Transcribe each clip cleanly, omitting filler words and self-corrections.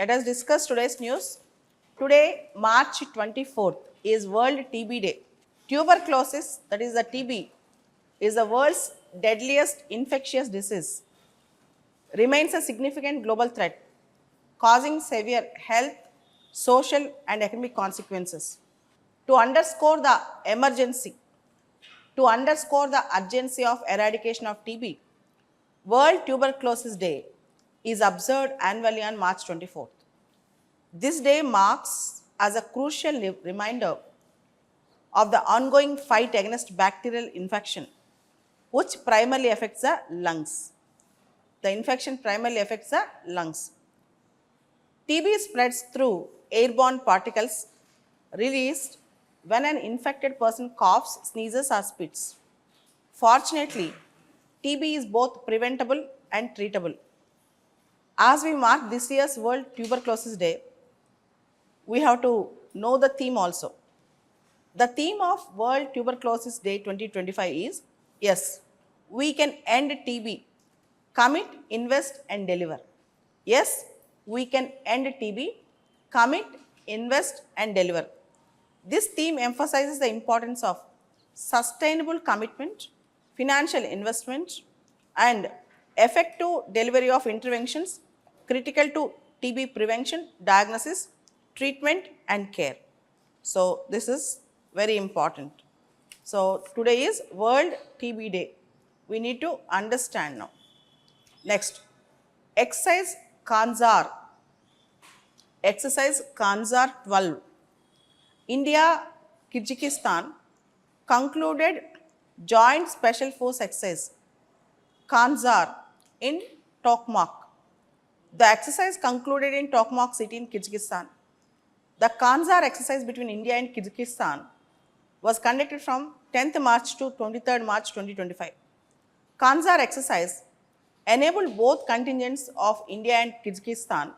Let us discuss today's news. Today, March 24th, is World TB Day. Tuberculosis, that is the TB, is the world's deadliest infectious disease, remains a significant global threat, causing severe health, social, and economic consequences. To underscore the emergency, to underscore the urgency of eradication of TB, World Tuberculosis Day is observed annually on March 24th. This day marks as a crucial reminder of the ongoing fight against bacterial infection, which primarily affects the lungs. The infection primarily affects the lungs. TB spreads through airborne particles released when an infected person coughs, sneezes, or spits. Fortunately, TB is both preventable and treatable. As we mark this year's World Tuberculosis Day, we have to know the theme also. The theme of World Tuberculosis Day 2025 is yes, we can end TB. Commit, invest, and deliver. Yes, we can end TB. Commit, invest, and deliver. This theme emphasizes the importance of sustainable commitment, financial investment, and effective delivery of interventions critical to TB prevention, diagnosis, treatment, and care. So, this is very important. So, today is World TB Day. We need to understand now. Next, exercise Kanzar. Exercise Kanzar 12. India, Kyrgyzstan concluded joint special force exercise Kanzar in Tokmak. The exercise concluded in Tokmak city in Kyrgyzstan. The Kanzar exercise between India and Kyrgyzstan was conducted from 10th March to 23rd March 2025. Kanzar exercise enabled both contingents of India and Kyrgyzstan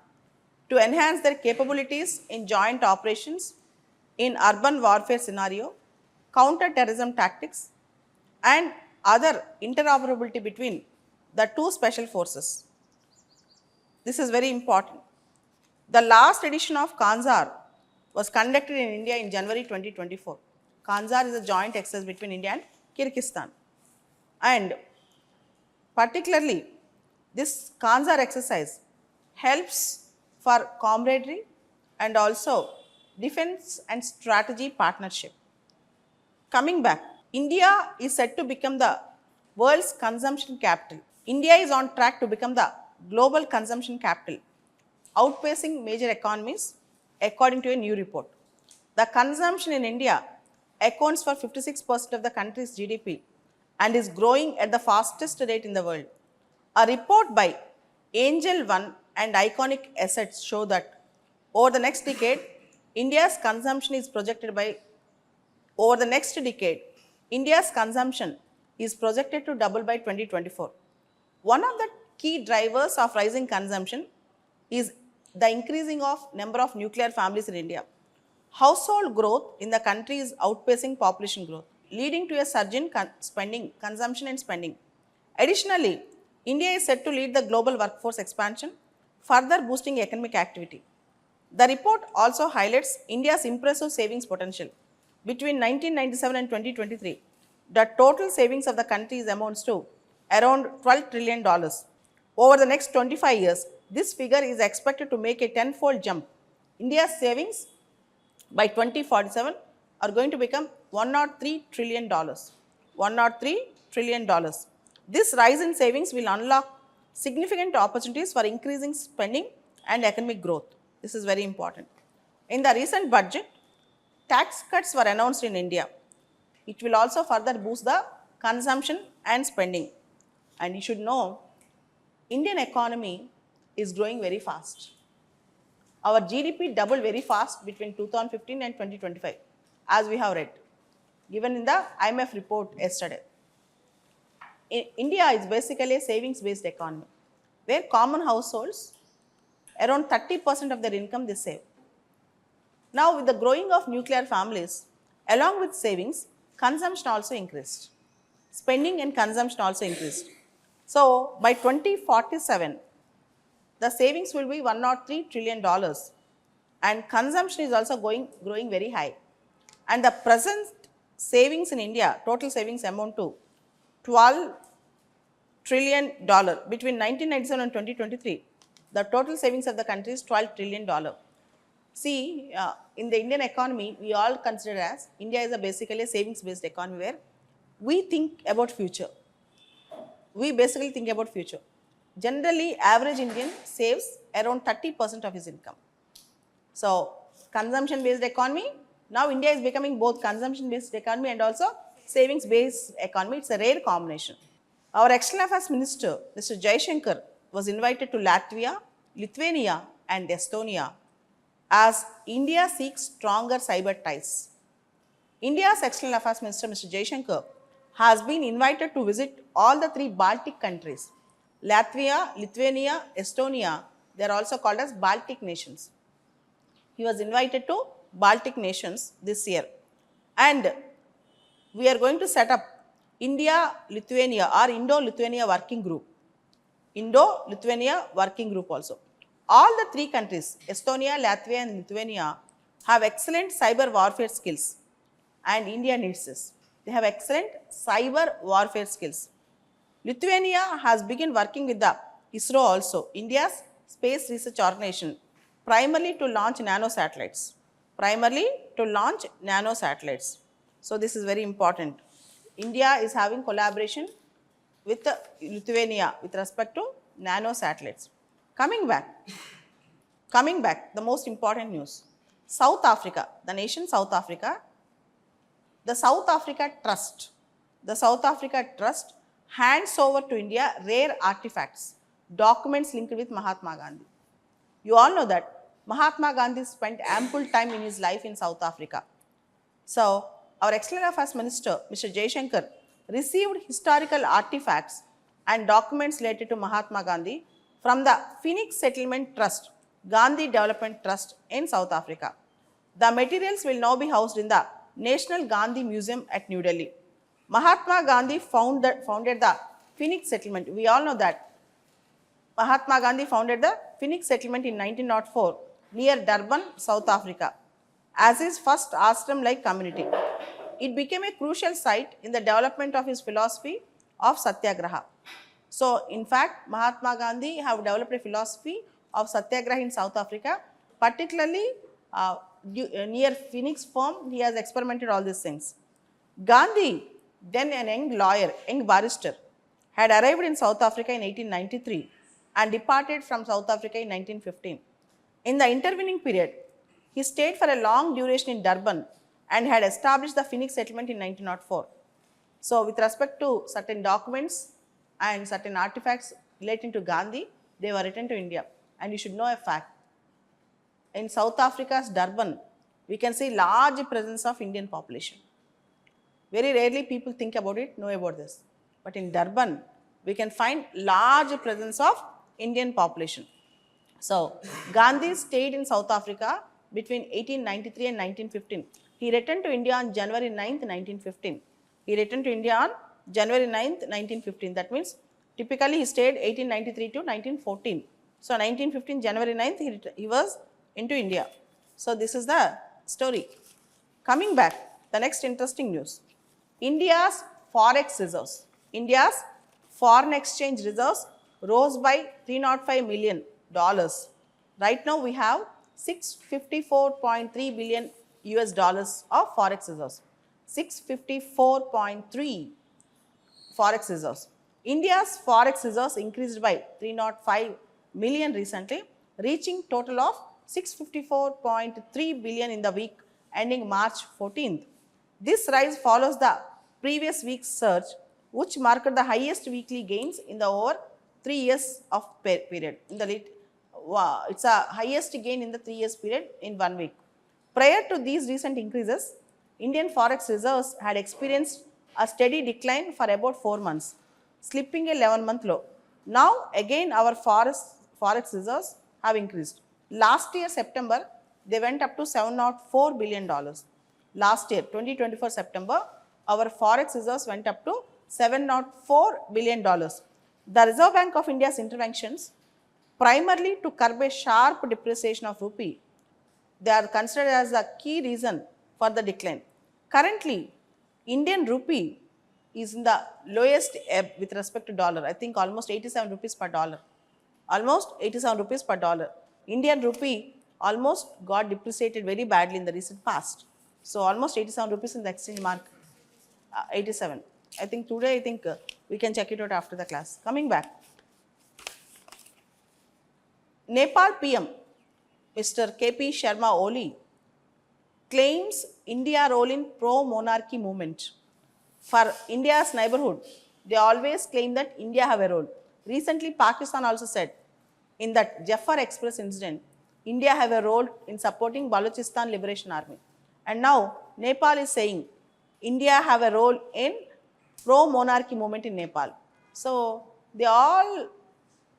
to enhance their capabilities in joint operations in urban warfare scenario, counter-terrorism tactics, and other interoperability between the two special forces. This is very important. The last edition of Kanzar was conducted in India in January 2024. Kanzar is a joint exercise between India and Kyrgyzstan. And particularly, this Kanzar exercise helps for camaraderie and also defense and strategy partnership. Coming back, India is set to become the world's consumption capital. India is on track to become the global consumption capital, outpacing major economies according to a new report. The consumption in India accounts for 56% of the country's GDP and is growing at the fastest rate in the world. A report by Angel One and Iconic Assets show that over the next decade, India's consumption is projected to double by 2024. One of the key drivers of rising consumption is the increasing of number of nuclear families in India. Household growth in the country is outpacing population growth, leading to a surge in consumption and spending. Additionally, India is set to lead the global workforce expansion, further boosting economic activity. The report also highlights India's impressive savings potential. Between 1997 and 2023, the total savings of the country amounts to around $12 trillion. Over the next 25 years, this figure is expected to make a tenfold jump. India's savings by 2047 are going to become $103 trillion. $103 trillion. This rise in savings will unlock significant opportunities for increasing spending and economic growth. This is very important. In the recent budget, tax cuts were announced in India. It will also further boost the consumption and spending. And you should know, Indian economy is growing very fast. Our GDP doubled very fast between 2015 and 2025, as we have read, given in the IMF report yesterday. India is basically a savings-based economy, where common households, around 30% of their income they save. Now, with the growing of nuclear families, along with savings, consumption also increased. Spending and consumption also increased. So, by 2047, the savings will be $103 trillion, and consumption is also growing very high. And the present savings in India, total savings amount to $12 trillion between 1997 and 2023. The total savings of the country is $12 trillion. See, in the Indian economy, we all consider as India is basically a savings-based economy where we think about future. We basically think about future. Generally, average Indian saves around 30% of his income. So, consumption-based economy, now India is becoming both consumption-based economy and also savings-based economy. It's a rare combination. Our External Affairs Minister, Mr. Jaishankar, was invited to Latvia, Lithuania, and Estonia as India seeks stronger cyber ties. India's External Affairs Minister, Mr. Jaishankar, has been invited to visit all the 3 Baltic countries, Latvia, Lithuania, Estonia. They are also called as Baltic nations. He was invited to Baltic nations this year. And we are going to set up India-Lithuania or Indo-Lithuania working group. Indo-Lithuania working group also. All the 3 countries, Estonia, Latvia and Lithuania, have excellent cyber warfare skills, and India needs this. They have excellent cyber warfare skills. Lithuania has begun working with the ISRO also, India's space research organization, primarily to launch nano satellites. So this is very important. India is having collaboration with Lithuania with respect to nano satellites. Coming back, the most important news. South Africa, the nation South Africa, the South Africa Trust hands over to India rare artifacts, documents linked with Mahatma Gandhi. You all know that Mahatma Gandhi spent ample time in his life in South Africa. So, our External Affairs Minister, Mr. Jaishankar, received historical artifacts and documents related to Mahatma Gandhi from the Phoenix Settlement Trust, Gandhi Development Trust in South Africa. The materials will now be housed in the National Gandhi Museum at New Delhi. Mahatma Gandhi founded the Phoenix Settlement. We all know that Mahatma Gandhi founded the Phoenix Settlement in 1904 near Durban, South Africa, as his first ashram-like community. It became a crucial site in the development of his philosophy of Satyagraha. So, in fact, Mahatma Gandhi have developed a philosophy of Satyagraha in South Africa, particularly near Phoenix Farm. He has experimented all these things. Gandhi, then a young barrister, had arrived in South Africa in 1893 and departed from South Africa in 1915. In the intervening period, he stayed for a long duration in Durban and had established the Phoenix Settlement in 1904. So, with respect to certain documents and certain artifacts relating to Gandhi, they were written to India. And you should know a fact. In South Africa's Durban, we can see large presence of Indian population. Very rarely people think about it, know about this. But in Durban, we can find large presence of Indian population. So, Gandhi stayed in South Africa between 1893 and 1915. He returned to India on January 9th, 1915. That means typically he stayed 1893 to 1914. So, 1915 January 9th he was into India. So, this is the story. Coming back, the next interesting news. India's forex reserves. India's foreign exchange reserves rose by $305 million. Right now we have 654.3 billion US dollars of forex reserves. 654.3 forex reserves. India's forex reserves increased by 305 million recently, reaching total of 654.3 billion in the week ending March 14th. This rise follows the previous week's surge, which marked the highest weekly gains in the over 3 years of period. It's a highest gain in the 3 years period in 1 week. Prior to these recent increases, Indian forex reserves had experienced a steady decline for about 4 months, slipping a 11-month low. Now again our forex reserves have increased. Last year September, they went up to $704 billion. Last year, 2024 September, our forex reserves went up to $704 billion. The Reserve Bank of India's interventions primarily to curb a sharp depreciation of rupee. They are considered as the key reason for the decline. Currently, Indian rupee is in the lowest ebb with respect to dollar. I think almost 87 rupees per dollar. Almost 87 rupees per dollar. Indian rupee almost got depreciated very badly in the recent past. So almost 87 rupees in the exchange market. 87. I think today, we can check it out after the class. Coming back. Nepal PM, Mr. KP Sharma Oli, claims India role in pro-monarchy movement. For India's neighborhood, they always claim that India have a role. Recently, Pakistan also said in that Jafar Express incident, India have a role in supporting Balochistan Liberation Army. And now, Nepal is saying India have a role in pro-monarchy movement in Nepal. So, they all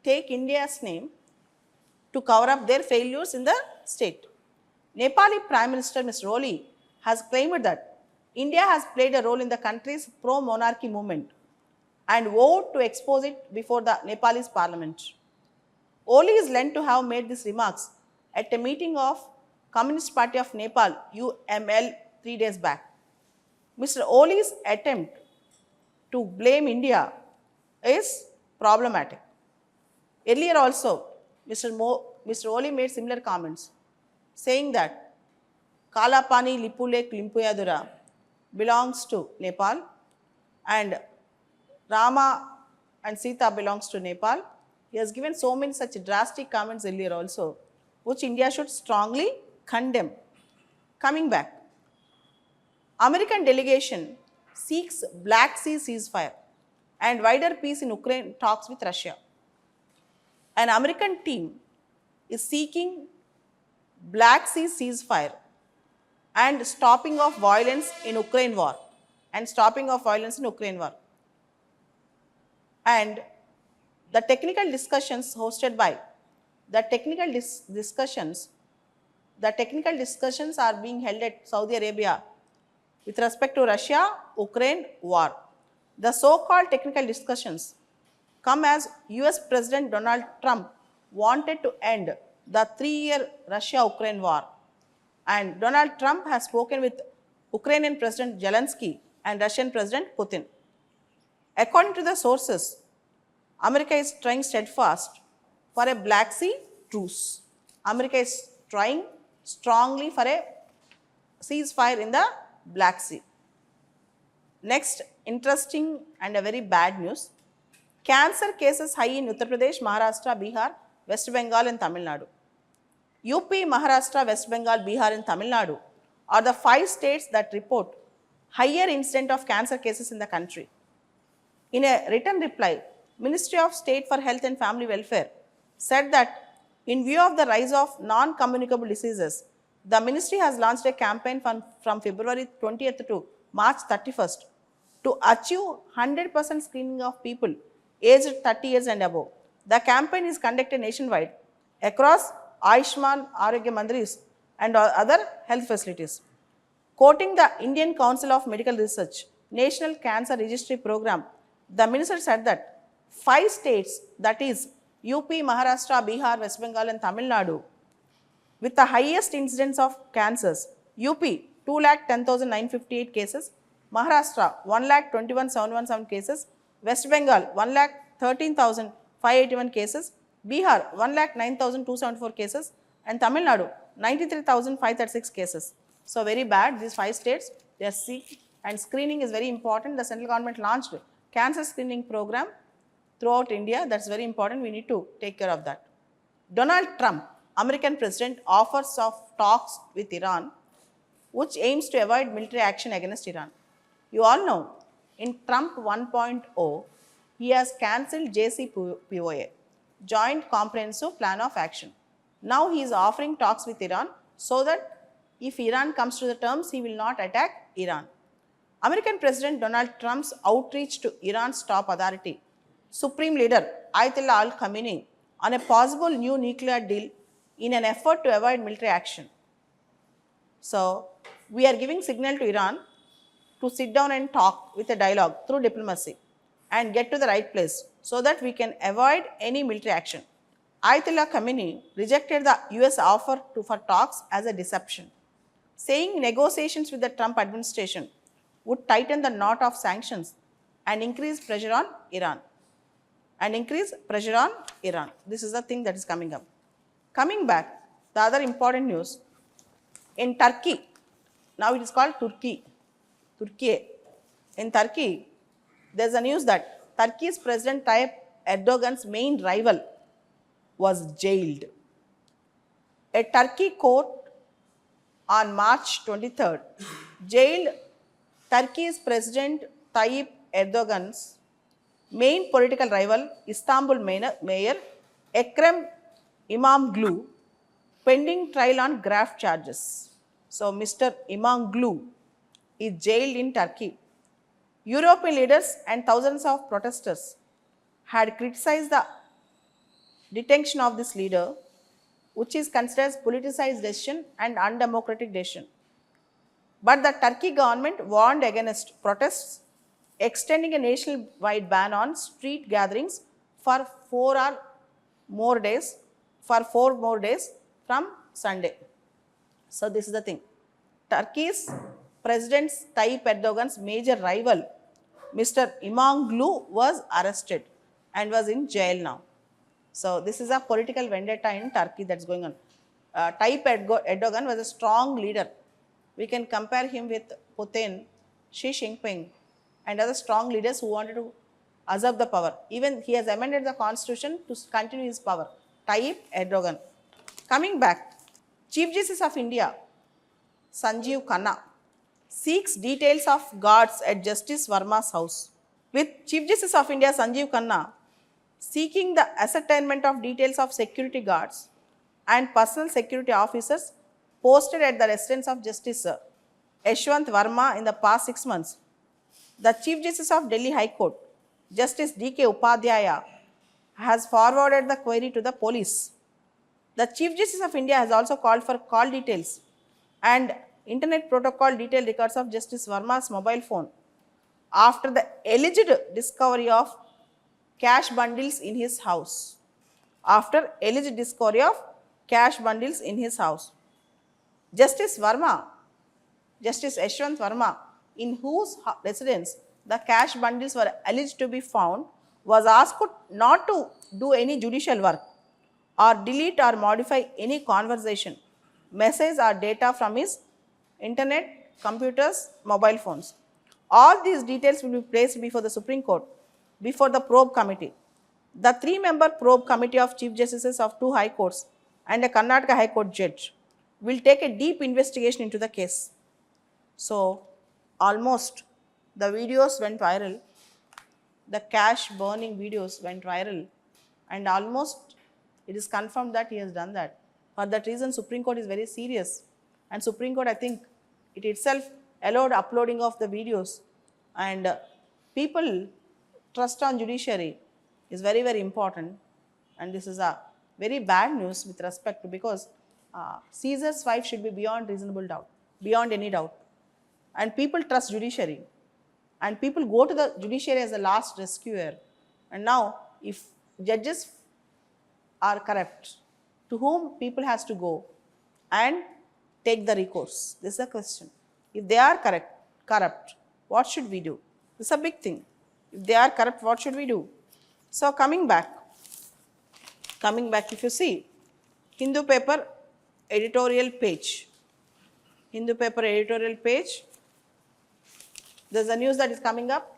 take India's name to cover up their failures in the state. Nepali Prime Minister Mr. Oli has claimed that India has played a role in the country's pro-monarchy movement and vowed to expose it before the Nepalese parliament. Oli is lent to have made these remarks at a meeting of Communist Party of Nepal UML 3 days back. Mr. Oli's attempt to blame India is problematic. Earlier also, Mr. Oli made similar comments, saying that Kalapani Lipulek Limpuyadura belongs to Nepal and Rama and Sita belongs to Nepal. He has given so many such drastic comments earlier also, which India should strongly condemn. Coming back, American delegation seeks Black Sea ceasefire and wider peace in Ukraine talks with Russia. An American team is seeking Black Sea ceasefire and stopping of violence in Ukraine war and And the technical discussions hosted by the technical discussions are being held at Saudi Arabia with respect to Russia-Ukraine war. The so-called technical discussions come as US President Donald Trump wanted to end the 3-year Russia-Ukraine war. And Donald Trump has spoken with Ukrainian President Zelensky and Russian President Putin. According to the sources, America is trying steadfast for a Black Sea truce. America is trying strongly for a ceasefire in the Black Sea. Next, interesting and a very bad news. Cancer cases high in Uttar Pradesh, Maharashtra, Bihar, West Bengal and Tamil Nadu. UP, Maharashtra, West Bengal, Bihar and Tamil Nadu are the 5 states that report higher incident of cancer cases in the country. In a written reply, Ministry of State for Health and Family Welfare said that in view of the rise of non-communicable diseases, the ministry has launched a campaign from February 20th to March 31st to achieve 100% screening of people aged 30 years and above. The campaign is conducted nationwide across Ayushman Arogya Mandris and other health facilities. Quoting the Indian Council of Medical Research National Cancer Registry Program, the minister said that 5 states, that is UP, Maharashtra, Bihar, West Bengal and Tamil Nadu, with the highest incidence of cancers, UP 2,10,958 cases, Maharashtra 1,21,717 cases, West Bengal 1,13,581 cases, Bihar 1,09,274 cases and Tamil Nadu 93,536 cases. So very bad, these 5 states, they are sick and screening is very important. The central government launched cancer screening program throughout India. That's very important. We need to take care of that. Donald Trump, American president, offers of talks with Iran, which aims to avoid military action against Iran. You all know, in Trump 1.0, he has cancelled JCPOA, Joint Comprehensive Plan of Action. Now he is offering talks with Iran so that if Iran comes to the terms, he will not attack Iran. American President Donald Trump's outreach to Iran's top authority, Supreme Leader Ayatollah Ali Khamenei, on a possible new nuclear deal in an effort to avoid military action. So, we are giving signal to Iran to sit down and talk with a dialogue through diplomacy and get to the right place so that we can avoid any military action. Ayatollah Khamenei rejected the US offer for talks as a deception, saying negotiations with the Trump administration would tighten the knot of sanctions and increase pressure on Iran. This is the thing that is coming up. Coming back, the other important news in Turkey, now it is called Turkey. In Turkey, there is a news that Turkey's President Tayyip Erdogan's main rival was jailed. A Turkey court on March 23rd jailed Turkey's President Tayyip Erdogan's main political rival, Istanbul Mayor Ekrem İmamoğlu, pending trial on graft charges. So, Mr. İmamoğlu is jailed in Turkey. European leaders and thousands of protesters had criticized the detention of this leader, which is considered as politicized decision and undemocratic decision. But the Turkey government warned against protests, extending a nationwide ban on street gatherings for 4 more days from Sunday. So this is the thing. Turkey's President Tayyip Erdogan's major rival, Mr. İmamoğlu, was arrested and was in jail now. So this is a political vendetta in Turkey that's going on. Tayyip Erdogan was a strong leader. We can compare him with Putin, Xi Jinping, and other strong leaders who wanted to usurp the power. Even he has amended the constitution to continue his power. Tayyip Erdogan. Coming back, Chief Justice of India, Sanjeev Khanna, seeks details of guards at Justice Verma's house. With Chief Justice of India, Sanjeev Khanna, seeking the ascertainment of details of security guards and personal security officers posted at the residence of Justice Yashwant Verma in the past 6 months, the Chief Justice of Delhi High Court, Justice D.K. Upadhyaya, has forwarded the query to the police. The Chief Justice of India has also called for call details and internet protocol detailed records of Justice Verma's mobile phone after the alleged discovery of cash bundles in his house. Justice Yashwant Verma, in whose residence the cash bundles were alleged to be found, was asked not to do any judicial work or delete or modify any conversation, message or data from his internet, computers, mobile phones. All these details will be placed before the Supreme Court, before the probe committee. The 3-member probe committee of Chief Justices of 2 High Courts and a Karnataka High Court judge will take a deep investigation into the case. So, almost the videos went viral, the cash burning videos went viral, and almost it is confirmed that he has done that. For that reason, Supreme Court is very serious, and Supreme Court, I think, it itself allowed uploading of the videos, and people trust on judiciary is very, very important, and this is a very bad news with respect to, because Caesar's wife should be beyond reasonable doubt, beyond any doubt, and people trust judiciary, and people go to the judiciary as the last rescuer. And now, if judges are corrupt, to whom people has to go and take the recourse? This is a question. If they are corrupt, what should we do? This is a big thing. If they are corrupt, what should we do? So coming back, if you see Hindu paper editorial page, there's a news that is coming up.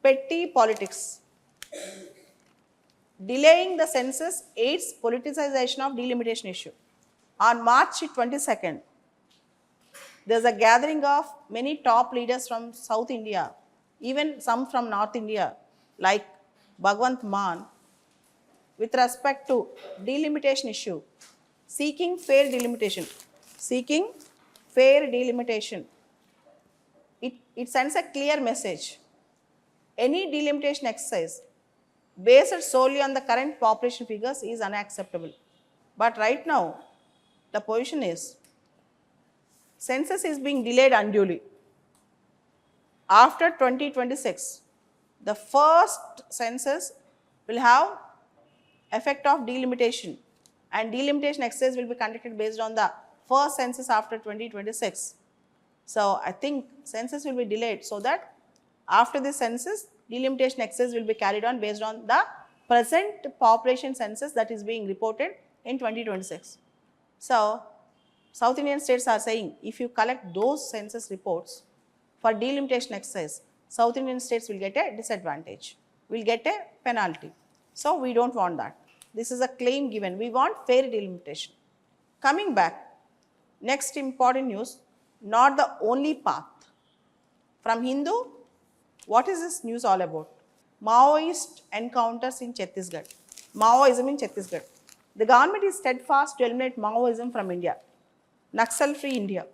Petty politics. Delaying the census aids politicization of delimitation issue. On March 22nd, there's a gathering of many top leaders from South India, even some from North India, like Bhagwant Mann, with respect to delimitation issue, seeking fair delimitation. It sends a clear message. Any delimitation exercise based solely on the current population figures is unacceptable. But right now, the position is census is being delayed unduly. After 2026, the first census will have effect of delimitation, and delimitation exercise will be conducted based on the first census after 2026. So I think census will be delayed so that after this census, delimitation exercise will be carried on based on the present population census that is being reported in 2026. So South Indian states are saying if you collect those census reports for delimitation exercise, South Indian states will get a disadvantage, will get a penalty. So we don't want that. This is a claim given. We want fair delimitation. Coming back, next important news, not the only path. From Hindu, what is this news all about? Maoist encounters in Chhattisgarh. Maoism in Chhattisgarh. The government is steadfast to eliminate Maoism from India. Naxal-free India.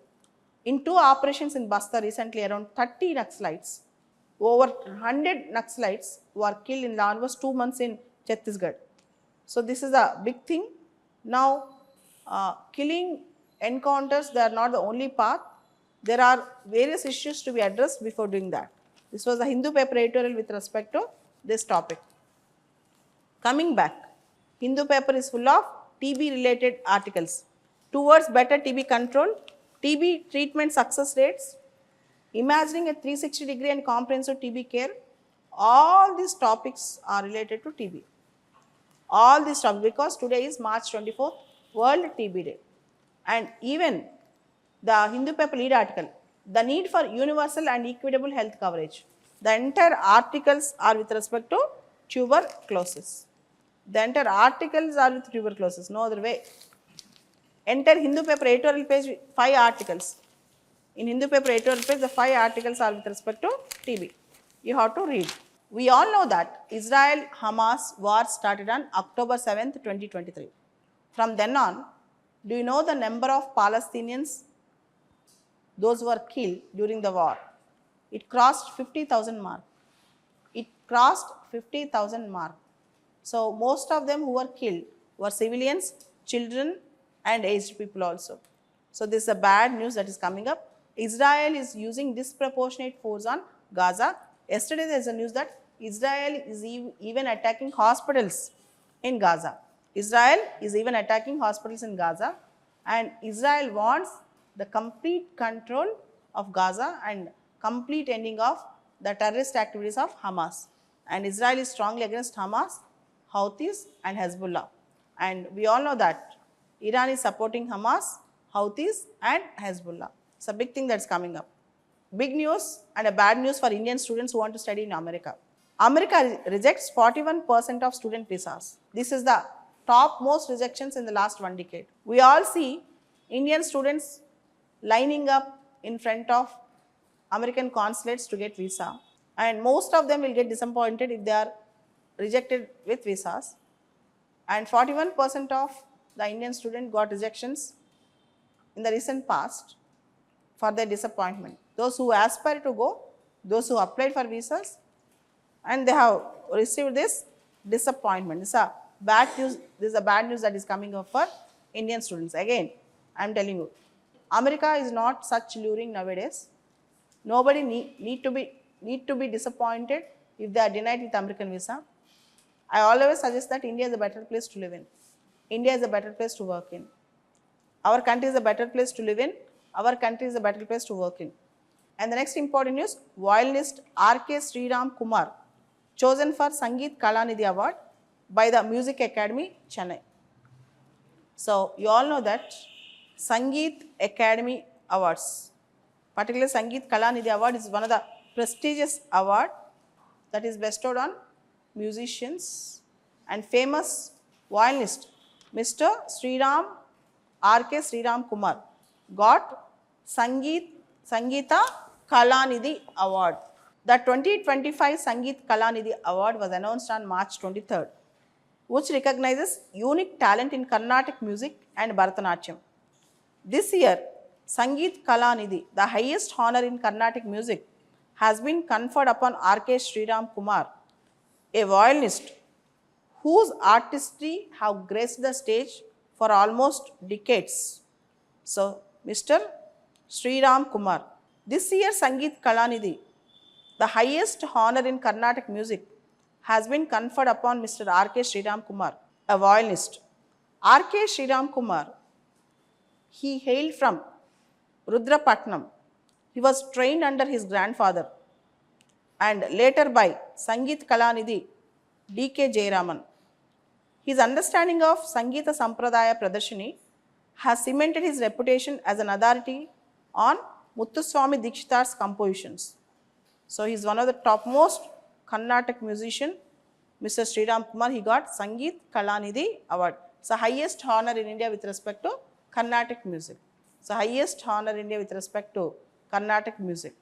In 2 operations in Bastar recently, around 30 Naxalites, over 100 Naxalites were killed in almost 2 months in Chhattisgarh. So this is a big thing. Now, killing encounters, they are not the only path. There are various issues to be addressed before doing that. This was the Hindu paper editorial with respect to this topic. Coming back, Hindu paper is full of TB related articles. Towards better TB control, TB treatment success rates, imagining a 360-degree and comprehensive TB care, all these topics are related to TB. All these topics, because today is March 24th, World TB Day. And even the Hindu paper lead article, the need for universal and equitable health coverage. The entire articles are with respect to tuberculosis. The entire articles are with tuberculosis, no other way. Entire Hindu paper editorial page, 5 articles. In Hindu paper editorial page, the 5 articles are with respect to TB. You have to read. We all know that Israel-Hamas war started on October 7th, 2023. From then on, do you know the number of Palestinians, those who were killed during the war? It crossed 50,000 mark. It crossed 50,000 mark. So most of them who were killed were civilians, children and aged people also. So this is a bad news that is coming up. Israel is using disproportionate force on Gaza. Yesterday there is a news that Israel is even attacking hospitals in Gaza. Israel is even attacking hospitals in Gaza, and Israel wants the complete control of Gaza and complete ending of the terrorist activities of Hamas. And Israel is strongly against Hamas, Houthis and Hezbollah. And we all know that Iran is supporting Hamas, Houthis and Hezbollah. It's a big thing that's coming up. Big news and a bad news for Indian students who want to study in America. America rejects 41% of student visas. This is the topmost rejections in the last 1 decade. We all see Indian students lining up in front of American consulates to get visa, and most of them will get disappointed if they are rejected with visas, and 41% of the Indian student got rejections in the recent past for their disappointment. Those who aspire to go, those who applied for visas, and they have received this disappointment. This is a bad news. This is a bad news that is coming up for Indian students. Again, I am telling you, America is not such luring nowadays. Nobody need to be disappointed if they are denied with American visa. I always suggest that India is a better place to live in. India is a better place to work in. Our country is a better place to live in. Our country is a better place to work in. And the next important news, violinist R.K. Sriram Kumar, chosen for Sangeet Kalanidhi Award by the Music Academy, Chennai. So you all know that Sangeet Academy Awards, particularly Sangeet Kalanidhi Award, is one of the prestigious award that is bestowed on musicians, and famous violinist Mr. R.K. Sriram Kumar got Sangeeta Kalanidhi Award. The 2025 Sangeet Kalanidhi Award was announced on March 23rd, which recognizes unique talent in Carnatic music and Bharatanatyam. This year, Sangeet Kalanidhi, the highest honor in Carnatic music, has been conferred upon R.K. Sriram Kumar, a violinist whose artistry have graced the stage for almost decades. So, Mr. Sriram Kumar. This year, Sangeet Kalanidhi, the highest honor in Carnatic music, has been conferred upon Mr. R.K. Sriram Kumar. a violinist. R.K. Sriram Kumar, he hailed from Rudrapatnam. He was trained under his grandfather and later by Sangeet Kalanidhi D.K. Jayaraman. His understanding of Sangeeta Sampradaya Pradarshini has cemented his reputation as an authority on Muthuswami Dikshitar's compositions. So he is one of the topmost Carnatic musician, Mr. Sriram Kumar. He got Sangeet Kalanidhi Award. It's the highest honor in India with respect to Carnatic music. It's the highest honor in India with respect to Carnatic music.